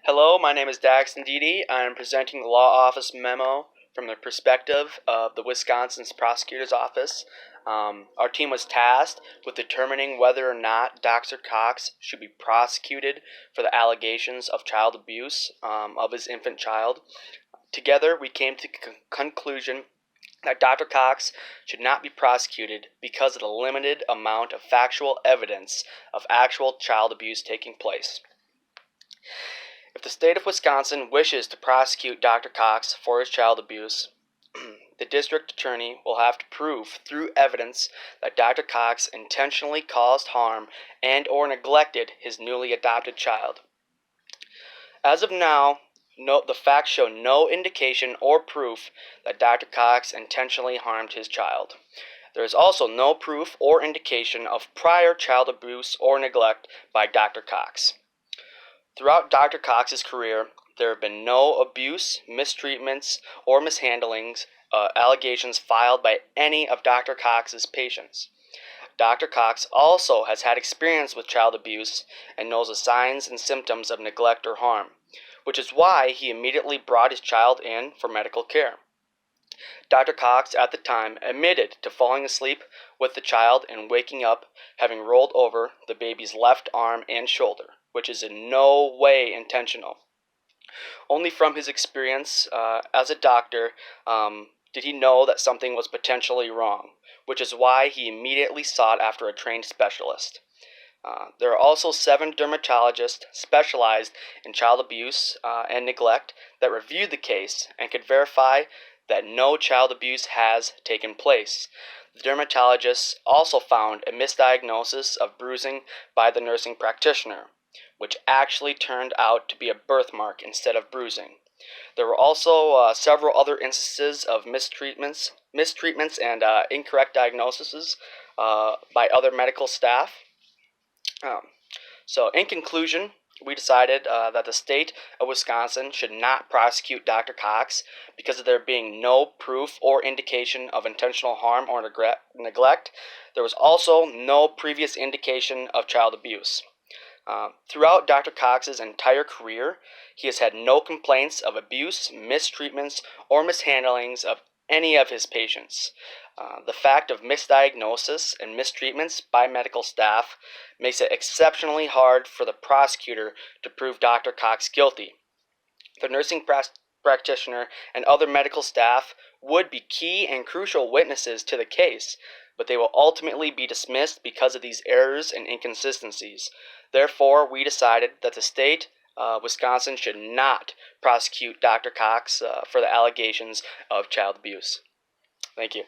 Hello, my name is Daxton Dede. I am presenting the Law Office memo from the perspective of the Wisconsin's Prosecutor's Office. Our team was tasked with determining whether or not Dr. Cox should be prosecuted for the allegations of child abuse of his infant child. Together, we came to the conclusion that Dr. Cox should not be prosecuted because of the limited amount of factual evidence of actual child abuse taking place. If the state of Wisconsin wishes to prosecute Dr. Cox for his child abuse, the district attorney will have to prove through evidence that Dr. Cox intentionally caused harm and or neglected his newly adopted child. As of now, the facts show no indication or proof that Dr. Cox intentionally harmed his child. There is also no proof or indication of prior child abuse or neglect by Dr. Cox. Throughout Dr. Cox's career, there have been no abuse, mistreatments, or mishandlings allegations filed by any of Dr. Cox's patients. Dr. Cox also has had experience with child abuse and knows the signs and symptoms of neglect or harm, which is why he immediately brought his child in for medical care. Dr. Cox, at the time, admitted to falling asleep with the child and waking up having rolled over the baby's left arm and shoulder, which is in no way intentional. Only from his experience as a doctor did he know that something was potentially wrong, which is why he immediately sought after a trained specialist. There are also 7 dermatologists specialized in child abuse and neglect that reviewed the case and could verify that no child abuse has taken place. The dermatologists also found a misdiagnosis of bruising by the nursing practitioner, which actually turned out to be a birthmark instead of bruising. There were also several other instances of mistreatments and incorrect diagnoses by other medical staff. So in conclusion, we decided that the state of Wisconsin should not prosecute Dr. Cox because of there being no proof or indication of intentional harm or neglect. There was also no previous indication of child abuse. Throughout Dr. Cox's entire career, he has had no complaints of abuse, mistreatments, or mishandlings of any of his patients. The fact of misdiagnosis and mistreatments by medical staff makes it exceptionally hard for the prosecutor to prove Dr. Cox guilty. The nursing practitioner and other medical staff would be key and crucial witnesses to the case, but they will ultimately be dismissed because of these errors and inconsistencies. Therefore, we decided that the state Wisconsin should not prosecute Dr. Cox for the allegations of child abuse. Thank you.